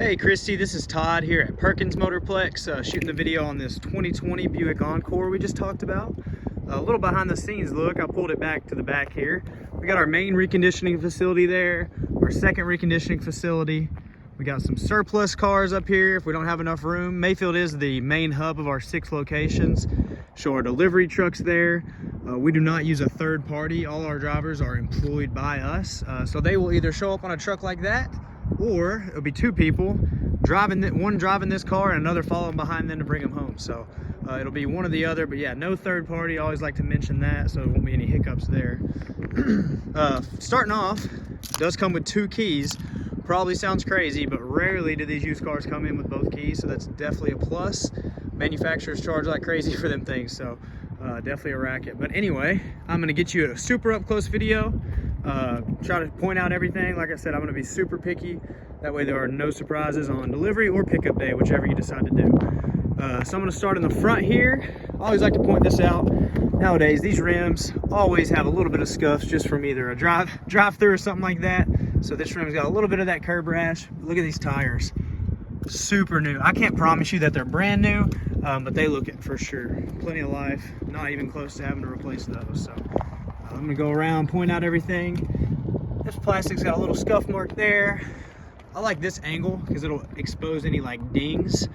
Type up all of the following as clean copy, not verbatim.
Hey Christy, this is Todd here at Perkins Motorplex, shooting the video on this 2020 Buick Encore we just talked about. A little behind the scenes look. I pulled it back to the back here. We got our main reconditioning facility there, our second reconditioning facility. We got some surplus cars up here if we don't have enough room. Mayfield is the main hub of our 6 locations. Show our delivery trucks there. We do not use a third party. All our drivers are employed by us. So they will either show up on a truck like that, or it'll be 2 people driving, one driving this car and another following behind them to bring them home. So it'll be one or the other, but yeah, no third party. I always like to mention that so there won't be any hiccups there. Starting off, it does come with 2 keys. Probably sounds crazy, but rarely do these used cars come in with both keys, so that's definitely a plus. Manufacturers charge like crazy for them things, so definitely a racket. But anyway, I'm gonna get you a super up close video. Try to point out everything. Like I said, I'm going to be super picky. That way there are no surprises on delivery or pickup day, whichever you decide to do. So I'm going to start in the front here. I always like to point this out. Nowadays, these rims always have a little bit of scuffs just from either a drive-through or something like that. So this rim's got a little bit of that curb rash. Look at these tires. Super new. I can't promise you that they're brand new, but they look it for sure. Plenty of life. Not even close to having to replace those. So I'm gonna go around, point out everything. This plastic's got a little scuff mark there. I like this angle because it'll expose any like dings.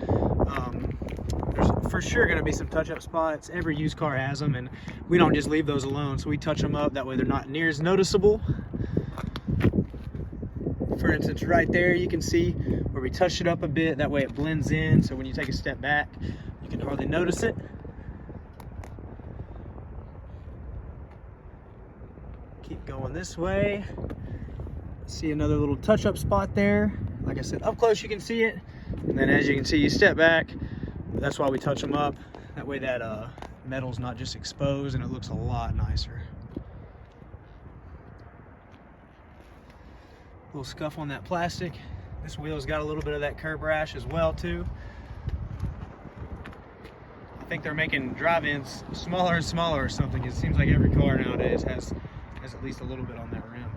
There's for sure gonna be some touch-up spots. Every used car has them, and we don't just leave those alone. So we touch them up. That way they're not near as noticeable. For instance, right there, you can see where we touched it up a bit. That way it blends in. So when you take a step back, you can hardly notice it. Keep going this way. See another little touch-up spot there. Like I said, up close you can see it, and then as you can see, you step back. That's why we touch them up. That way that metal's not just exposed, and it looks a lot nicer. Little scuff on that plastic. This wheel's got a little bit of that curb rash as well too. I think they're making drive-ins smaller and smaller or something. It seems like every car nowadays has at least a little bit on that rim.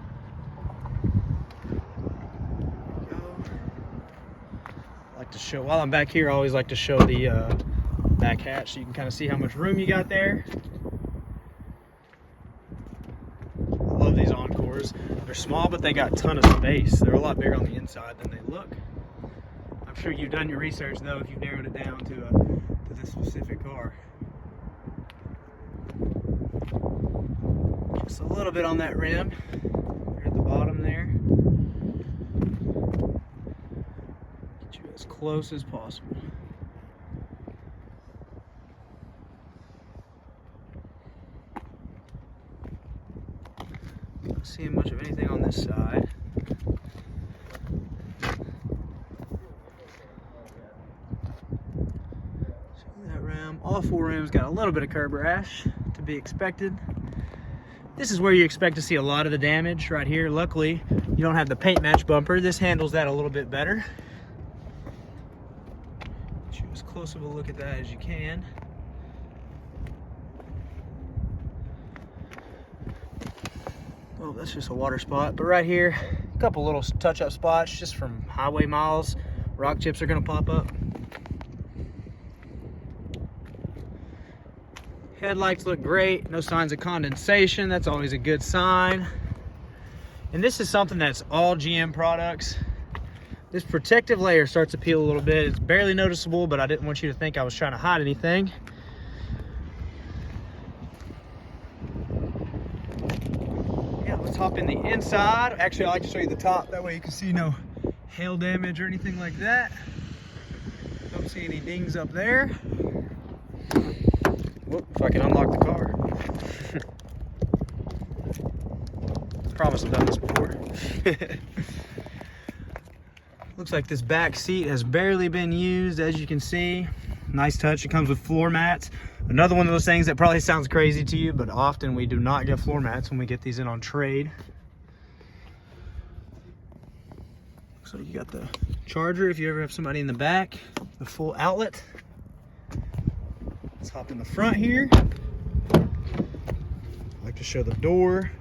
I like to show, while I'm back here, I always like to show the back hatch so you can kind of see how much room you got there. I love these Encores. They're small, but they got a ton of space. They're a lot bigger on the inside than they look. I'm sure you've done your research though if you've narrowed it down to this specific car. Just a little bit on that rim, here at the bottom there. Get you as close as possible. Not seeing much of anything on this side. See that rim? All 4 rims got a little bit of curb rash, to be expected. This is where you expect to see a lot of the damage right here. Luckily, you don't have the paint match bumper. This handles that a little bit better. Get you as close of a look at that as you can. Oh, that's just a water spot. But right here, a couple little touch-up spots just from highway miles. Rock chips are gonna pop up. Headlights look great, no signs of condensation. That's always a good sign. And this is something that's all GM products. This protective layer starts to peel a little bit. It's barely noticeable, but I didn't want you to think I was trying to hide anything. Yeah, let's hop in the inside. Actually, I like to show you the top. That way you can see no hail damage or anything like that. Don't see any dings up there. Whoop, if I can unlock the car. Promise I've done this before. Looks like this back seat has barely been used, as you can see. Nice touch. It comes with floor mats. Another one of those things that probably sounds crazy to you, but often we do not get floor mats when we get these in on trade. So you got the charger if you ever have somebody in the back, the full outlet. Let's hop in the front here. I like to show the door.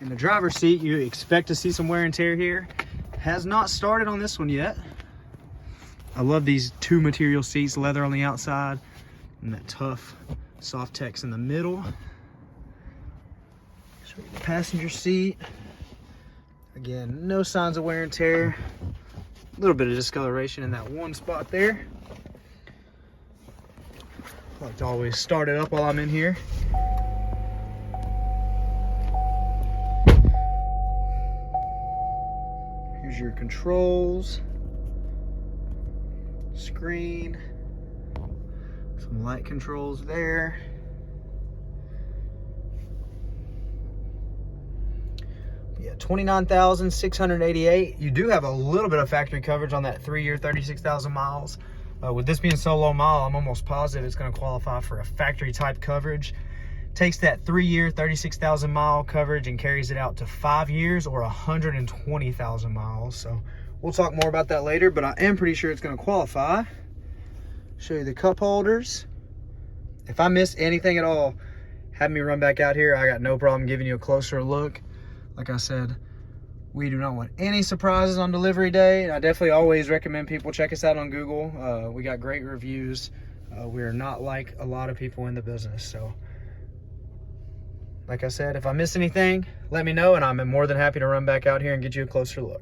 In the driver's seat, you expect to see some wear and tear here. Has not started on this one yet. I love these two material seats, leather on the outside and that tough soft tex in the middle. Show you the passenger seat. Again, no signs of wear and tear. A little bit of discoloration in that one spot there. I like to always start it up while I'm in here. Here's your controls, screen, some light controls there. Yeah, 29,688. You do have a little bit of factory coverage on that 3-year, 36,000 miles. With this being so low mile, I'm almost positive it's going to qualify for a factory type coverage. Takes that 3-year, 36,000 mile coverage and carries it out to 5 years or 120,000 miles. So we'll talk more about that later, but I am pretty sure it's going to qualify. Show you the cup holders. If I miss anything at all, have me run back out here. I got no problem giving you a closer look. Like I said, we do not want any surprises on delivery day. I definitely always recommend people check us out on Google. We got great reviews. We are not like a lot of people in the business. So, like I said, if I miss anything, let me know, and I'm more than happy to run back out here and get you a closer look.